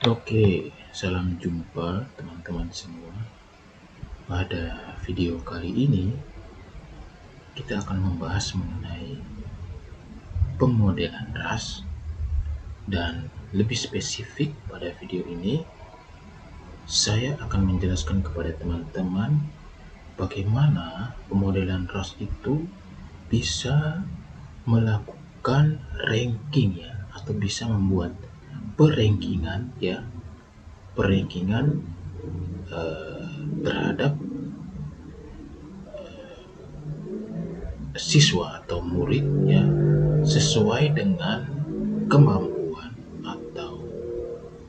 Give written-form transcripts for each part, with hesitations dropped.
Oke, salam jumpa teman-teman semua. Pada video kali ini, kita akan membahas mengenai pemodelan ras, dan lebih spesifik pada video ini, saya akan menjelaskan kepada teman-teman bagaimana pemodelan ras itu bisa melakukan ranking ya, atau bisa membuat perankingan ya, terhadap siswa atau murid ya, sesuai dengan kemampuan atau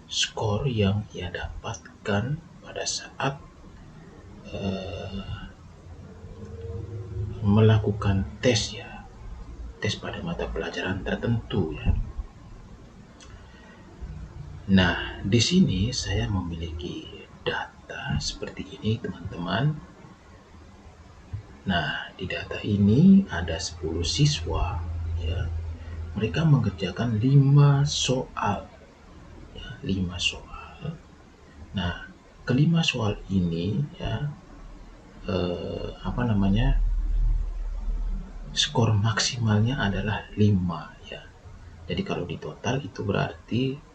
skor yang ia dapatkan pada saat melakukan tes ya, tes pada mata pelajaran tertentu ya. Nah, di sini saya memiliki data seperti ini teman-teman. Nah, di data ini ada 10 siswa ya. Mereka mengerjakan 5 soal. Ya, 5 soal. Nah, kelima soal ini ya skor maksimalnya adalah 5 ya. Jadi kalau di total itu berarti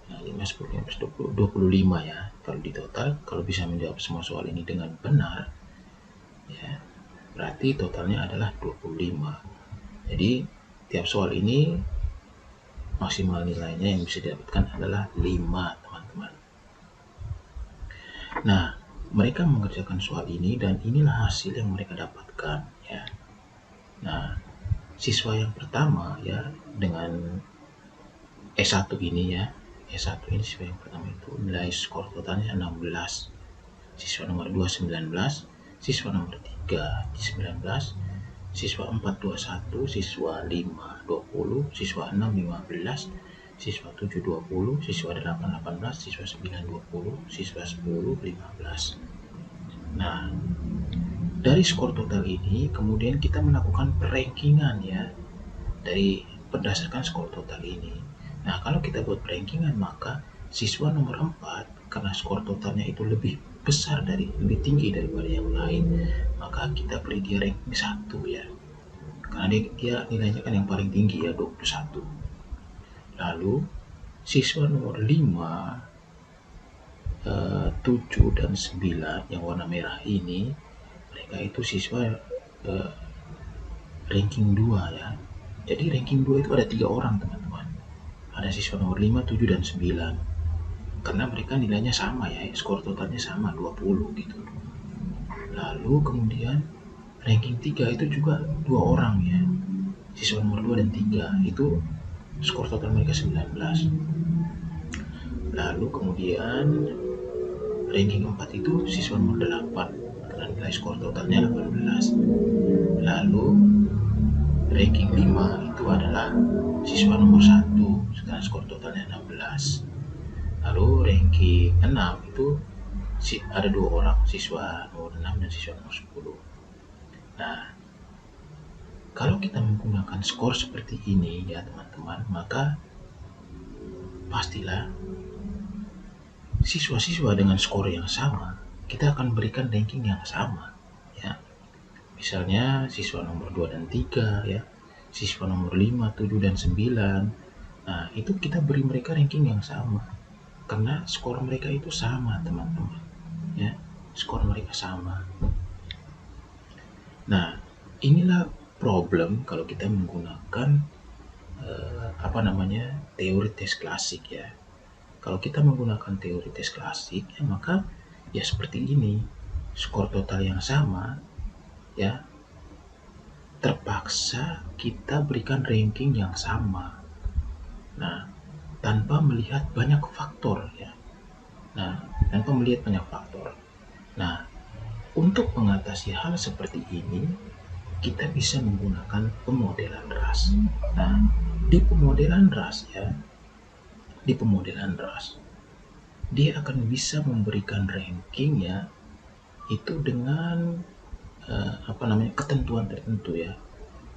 5, 10, 15, 20, 25 ya. Kalau di total, kalau bisa menjawab semua soal ini dengan benar ya, berarti totalnya adalah 25. Jadi tiap soal ini maksimal nilainya yang bisa didapatkan adalah 5 teman-teman. Nah, mereka mengerjakan soal ini dan inilah hasil yang mereka dapatkan ya. Nah, siswa yang pertama ya dengan S1 ini ya, S1 ini siswa yang pertama itu nilai skor totalnya 16. Siswa nomor 2 19, siswa nomor 3 19, siswa 4 21, siswa 5 20, siswa 6 15, siswa 7 20, siswa 8 18, siswa 9 20, siswa 10 15. Nah, dari skor total ini kemudian kita melakukan perankingan ya, dari berdasarkan skor total ini. Nah, kalau kita buat perankingan, maka siswa nomor 4 karena skor totalnya itu lebih besar lebih tinggi daripada yang lain, maka kita beri dia ranking 1 ya. Karena dia nilainya kan yang paling tinggi ya, 21. Lalu siswa nomor 5, 7 dan 9 yang warna merah ini, mereka itu siswa ranking 2 ya. Jadi ranking 2 itu ada 3 orang teman-teman. Ada siswa nomor 5, 7 dan 9. Karena mereka nilainya sama ya, skor totalnya sama 20 gitu. Lalu kemudian ranking 3 itu juga 2 orang ya. Siswa nomor 2 dan 3 itu skor total mereka 19. Lalu kemudian ranking 4 itu siswa nomor 8 karena nilai skor totalnya 18. Lalu ranking 5 itu adalah siswa nomor 1 sekarang skor totalnya 16. Lalu ranking 6 itu ada 2 orang, siswa nomor 6 dan siswa nomor 10. Nah, kalau kita menggunakan skor seperti ini ya teman-teman, maka pastilah siswa-siswa dengan skor yang sama kita akan berikan ranking yang sama ya. Misalnya siswa nomor 2 dan 3 ya, siswa nomor 5, 7 dan 9. Nah, itu kita beri mereka ranking yang sama karena skor mereka itu sama teman-teman ya, skor mereka sama. Nah, inilah problem kalau kita menggunakan teori tes klasik ya. Kalau kita menggunakan teori tes klasik ya, maka ya seperti ini, skor total yang sama ya, terpaksa kita berikan ranking yang sama. Nah, tanpa melihat banyak faktor ya. Nah, untuk mengatasi hal seperti ini, kita bisa menggunakan pemodelan ras. Nah, di pemodelan ras dia akan bisa memberikan ranking ya, itu dengan ketentuan tertentu ya,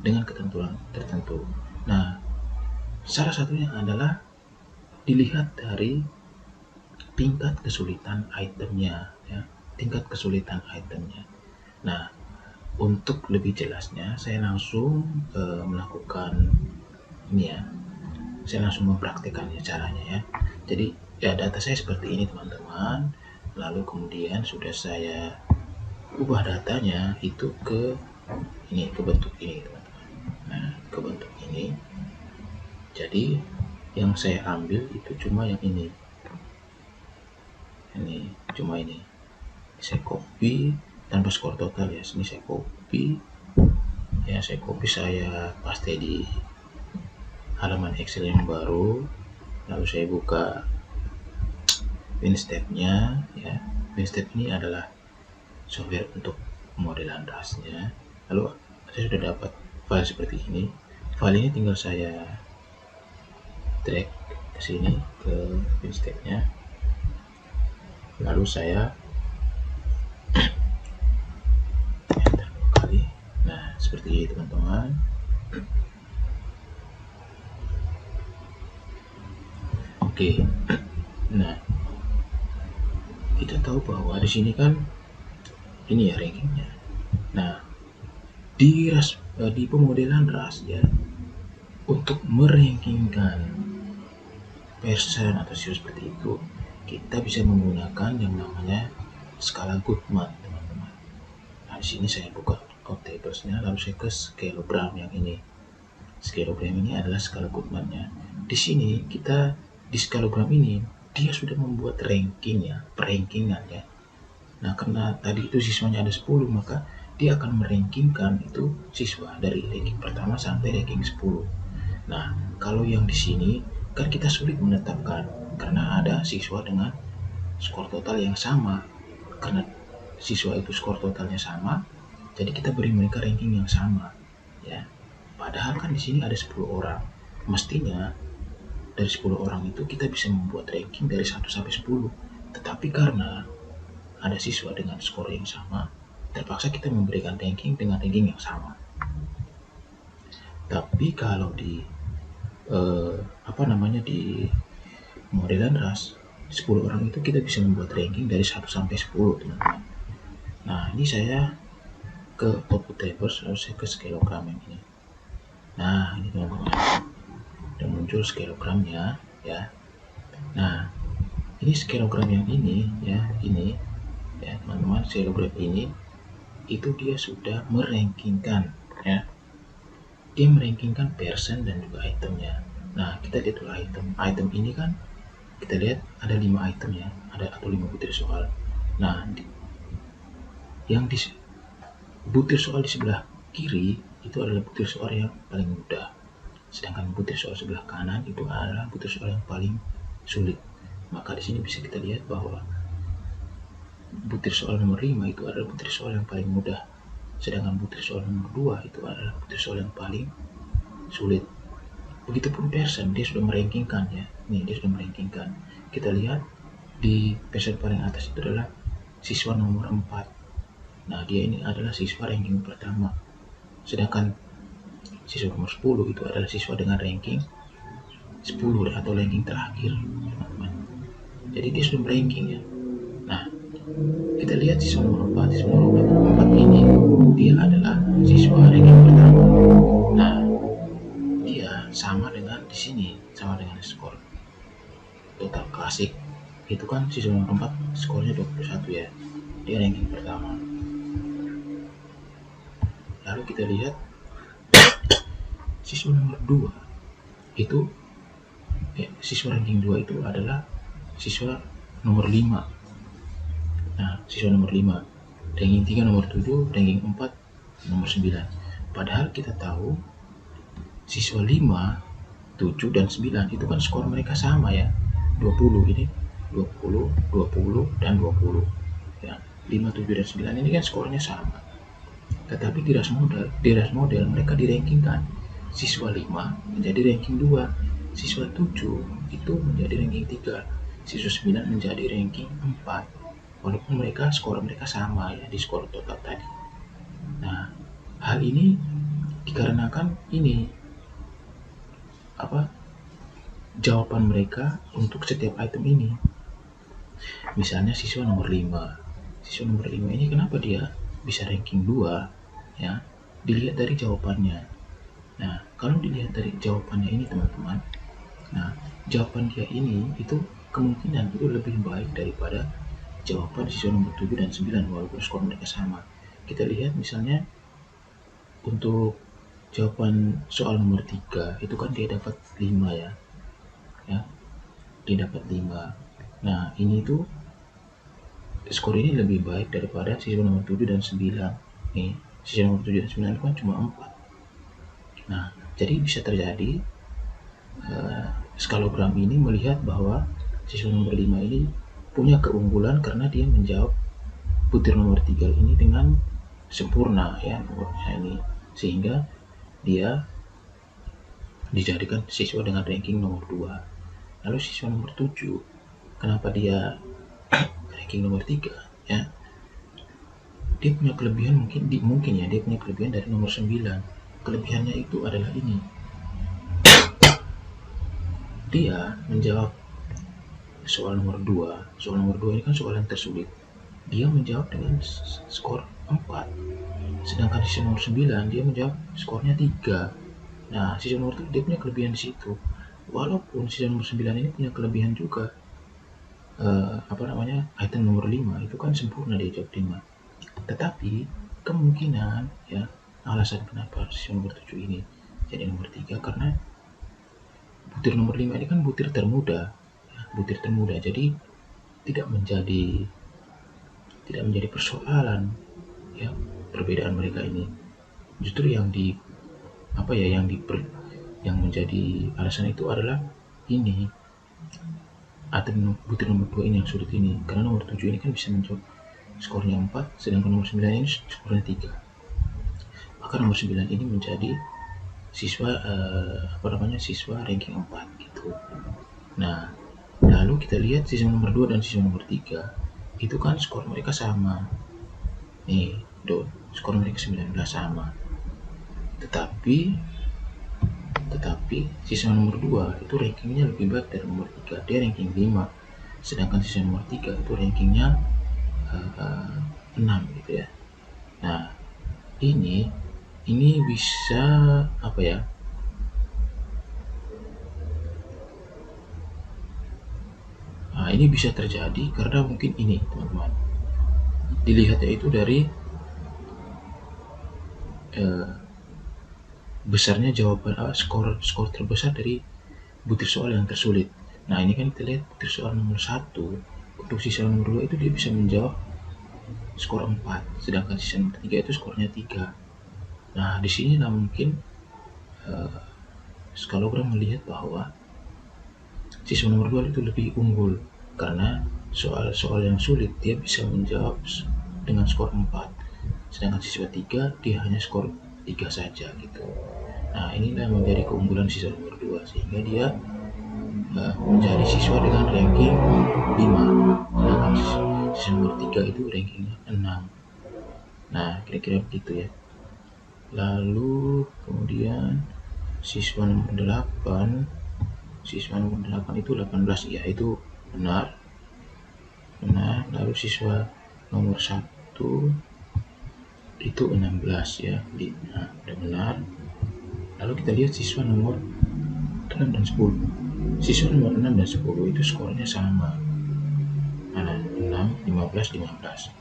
dengan ketentuan tertentu. Nah, salah satunya adalah dilihat dari tingkat kesulitan itemnya ya, tingkat kesulitan itemnya. Nah, untuk lebih jelasnya saya langsung melakukan ini ya, saya langsung mempraktikkannya caranya ya. Jadi ya data saya seperti ini teman-teman, lalu kemudian sudah saya ubah datanya itu ke ini, ke bentuk ini teman-teman. Nah, ke bentuk ini. Jadi yang saya ambil itu cuma yang ini cuma ini. Saya copy tanpa skor total ya. Sini saya copy ya, saya paste di halaman Excel yang baru, lalu saya buka WinStep-nya ya. WinStep ini adalah software untuk modelan rasnya. Lalu saya sudah dapat file seperti ini. File ini tinggal saya drag ke sini ke WinStep-nya, lalu saya enter 2 kali. Nah, seperti ini teman-teman. Oke. Nah, kita tahu bahwa di sini kan ini ya rankingnya. Nah, di pemodelan ras ya, untuk merankingkan person atau sio seperti itu, kita bisa menggunakan yang namanya skala Goodman, teman-teman. Nah, di sini saya buka out tablesnya, lalu saya ke skalogram yang ini. Skalogram ini adalah skala Goodman-nya. Di sini kita di skalogram ini dia sudah membuat rankingnya, perankingan ya. Nah, karena tadi itu siswanya ada 10, maka dia akan merankingkan itu siswa dari ranking pertama sampai ranking 10. Nah, kalau yang di sini kan kita sulit menetapkan karena ada siswa dengan skor total yang sama. Karena siswa itu skor totalnya sama, jadi kita beri mereka ranking yang sama ya. Padahal kan di sini ada 10 orang. Mestinya dari 10 orang itu kita bisa membuat ranking dari 1 sampai 10. Tetapi karena ada siswa dengan skor yang sama, terpaksa kita memberikan ranking dengan ranking yang sama. Tapi kalau di di modelan ras 10 orang itu kita bisa membuat ranking dari 1 sampai 10 teman-teman. Nah, ini saya ke output tables, lalu saya ke skalogram yang ini. Nah, ini teman-teman, udah muncul skalogramnya ya. Nah, ini skalogram yang ini ya, teman-teman, skalogram ini itu dia sudah merankingkan ya. Dia merankingkan person dan juga itemnya. Nah, kita lihat dulu item ini kan kita lihat ada 5 item ya, atau 5 butir soal. Nah, yang di butir soal di sebelah kiri itu adalah butir soal yang paling mudah, sedangkan butir soal sebelah kanan itu adalah butir soal yang paling sulit. Maka di sini bisa kita lihat bahwa butir soal nomor 5 itu adalah butir soal yang paling mudah, sedangkan butir soal nomor 2 itu adalah butir soal yang paling sulit. Begitupun person, dia sudah merankingkan ya. Nih, dia sudah merankingkan. Kita lihat di person paling atas itu adalah siswa nomor 4. Nah, dia ini adalah siswa ranking pertama. Sedangkan siswa nomor 10 itu adalah siswa dengan ranking 10 atau ranking terakhir, teman-teman. Jadi dia sudah meranking ya. Nah, kita lihat siswa nomor 4 ini dia adalah siswa ranking pertama. Nah, dia sama dengan di sini, sama dengan skor total klasik. Itu kan siswa nomor 4 skornya 21 ya. Dia ranking pertama. Lalu kita lihat siswa nomor 2 itu siswa ranking 2 itu adalah siswa nomor 5. Nah, siswa nomor 5, ranking 3 nomor 7, ranking 4 nomor 9. Padahal kita tahu siswa 5, 7 dan 9 itu kan skor mereka sama ya. 20 ini 20, 20 dan 20. Ya, 5, 7 dan 9 ini kan skornya sama. Tetapi di ras model mereka dirankingkan. Siswa 5 menjadi ranking 2, siswa 7 itu menjadi ranking 3, siswa 9 menjadi ranking 4. Walaupun skor mereka sama ya di skor total tadi. Nah, hal ini dikarenakan ini jawaban mereka untuk setiap item ini. Misalnya siswa nomor 5. Siswa nomor 5 ini kenapa dia bisa ranking 2? Ya, dilihat dari jawabannya. Nah, kalau dilihat dari jawabannya ini teman-teman, nah jawaban dia ini itu kemungkinan itu lebih baik daripada jawaban siswa nomor 7 dan 9 walaupun skor mereka sama. Kita lihat misalnya untuk jawaban soal nomor 3 itu kan dia dapat 5 ya. Ya, dia dapat 5. Nah, ini tuh skor ini lebih baik daripada siswa nomor 7 dan 9. Nih, siswa nomor 7 dan 9 itu kan cuma 4. Nah, jadi bisa terjadi skalogram ini melihat bahwa siswa nomor 5 ini punya keunggulan karena dia menjawab butir nomor 3 ini dengan sempurna ya nomornya ini, sehingga dia dijadikan siswa dengan ranking nomor 2. Lalu siswa nomor 7, kenapa dia ranking nomor 3 ya? Dia punya kelebihan mungkin ya dia punya kelebihan dari nomor 9. Kelebihannya itu adalah ini. Dia menjawab soal nomor 2. Soal nomor 2 ini kan soal yang tersulit. Dia menjawab dengan skor 4. Sedangkan siswa nomor 9 dia menjawab skornya 3. Nah, siswa nomor 7 dia punya kelebihan di situ. Walaupun siswa nomor 9 ini punya kelebihan juga. Item nomor 5 itu kan sempurna dia jawab 5. Tetapi kemungkinan ya alasan kenapa siswa nomor 7 ini jadi nomor 3 karena butir nomor 5 ini kan butir termuda ya, jadi tidak menjadi persoalan ya perbedaan mereka ini. Justru yang menjadi alasan itu adalah ini butir nomor 2 ini yang sulit ini, karena nomor 7 ini kan bisa menjawab skornya 4, sedangkan nomor 9 ini skornya 3. Maka nomor 9 ini menjadi siswa ranking 4 gitu. Nah, lalu kita lihat siswa nomor 2 dan siswa nomor 3 itu kan skor mereka sama. Nih, skor mereka 19 sama. Tetapi siswa nomor 2 itu rankingnya lebih baik dari nomor 3. Dia ranking 5. Sedangkan siswa nomor 3 itu rankingnya 6 gitu ya. Nah, ini bisa apa ya? Nah, ini bisa terjadi karena mungkin ini, teman-teman. Dilihatnya itu dari besarnya jawaban skor terbesar dari butir soal yang tersulit. Nah, ini kan kita lihat butir soal nomor 1 untuk siswa nomor 2 itu dia bisa menjawab skor 4, sedangkan siswa nomor 3 itu skornya 3. Nah, di sini mungkin skalogram melihat bahwa siswa nomor 2 itu lebih unggul karena soal-soal yang sulit dia bisa menjawab dengan skor 4, sedangkan siswa 3 dia hanya skor 3 saja gitu. Nah, inilah yang menjadi keunggulan siswa nomor 2 sehingga dia menjadi siswa dengan ranking 5, sedangkan siswa nomor 3 itu rankingnya 6. Nah, kira-kira begitu ya. Lalu kemudian siswa nomor 8 itu 18 ya, itu benar. Lalu siswa nomor 1 itu 16 ya, nah, udah benar. Lalu kita lihat siswa nomor 6 dan 10. Siswa nomor 6 dan 10 itu skornya sama. Mana? 6, 15, 15.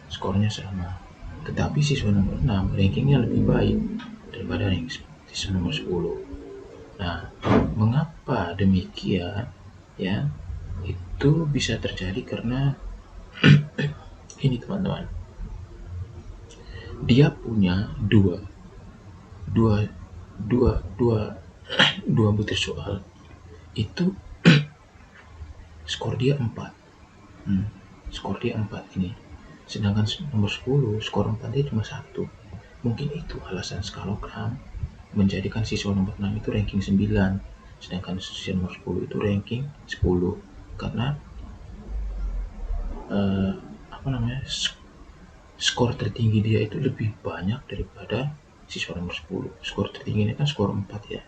Skornya sama. Tetapi siswa nomor 6 rankingnya lebih baik daripada siswa nomor 10. Nah, mengapa demikian? Ya, itu bisa terjadi karena ini teman-teman. Dia punya dua butir soal itu skor dia 4. Skor dia 4 ini. Sedangkan nomor 10 skor 4 dia cuma 1. Mungkin itu alasan skalogram menjadikan siswa nomor 6 itu ranking 9, sedangkan siswa nomor 10 itu ranking 10 karena skor tertinggi dia itu lebih banyak daripada siswa nomor 10. Skor tertinggi ini kan skor 4 ya.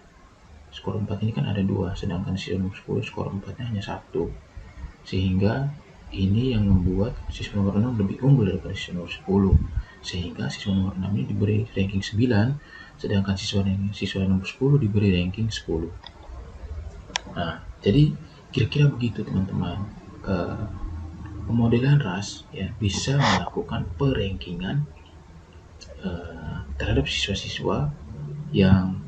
Skor 4 ini kan ada 2, sedangkan siswa nomor 10 skor 4-nya hanya 1. sehingga ini yang membuat siswa nomor 6 lebih unggul daripada siswa nomor 10, sehingga siswa nomor 6 ini diberi ranking 9, sedangkan siswa nomor 10 diberi ranking 10. Nah, jadi kira-kira begitu teman-teman. Pemodelan ras ya bisa melakukan perankingan terhadap siswa-siswa yang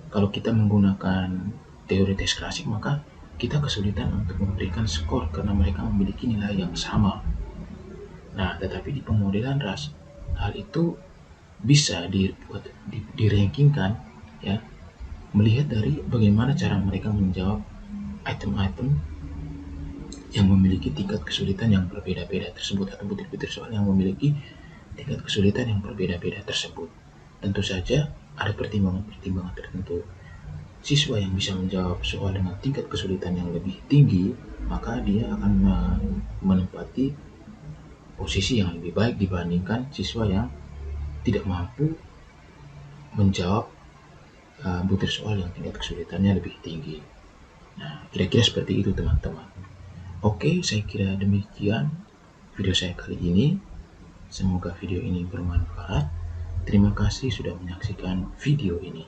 kalau kita menggunakan teori tes klasik maka kita kesulitan untuk memberikan skor karena mereka memiliki nilai yang sama. Nah, tetapi di pemodelan ras hal itu bisa dirankingkan ya, melihat dari bagaimana cara mereka menjawab item-item yang memiliki tingkat kesulitan yang berbeda-beda tersebut, atau butir-butir soal yang memiliki tingkat kesulitan yang berbeda-beda tersebut. Tentu saja ada pertimbangan-pertimbangan tertentu. Siswa yang bisa menjawab soal dengan tingkat kesulitan yang lebih tinggi, maka dia akan menempati posisi yang lebih baik dibandingkan siswa yang tidak mampu menjawab butir soal yang tingkat kesulitannya lebih tinggi. Nah, kira-kira seperti itu teman-teman. Oke, saya kira demikian video saya kali ini. Semoga video ini bermanfaat. Terima kasih sudah menyaksikan video ini.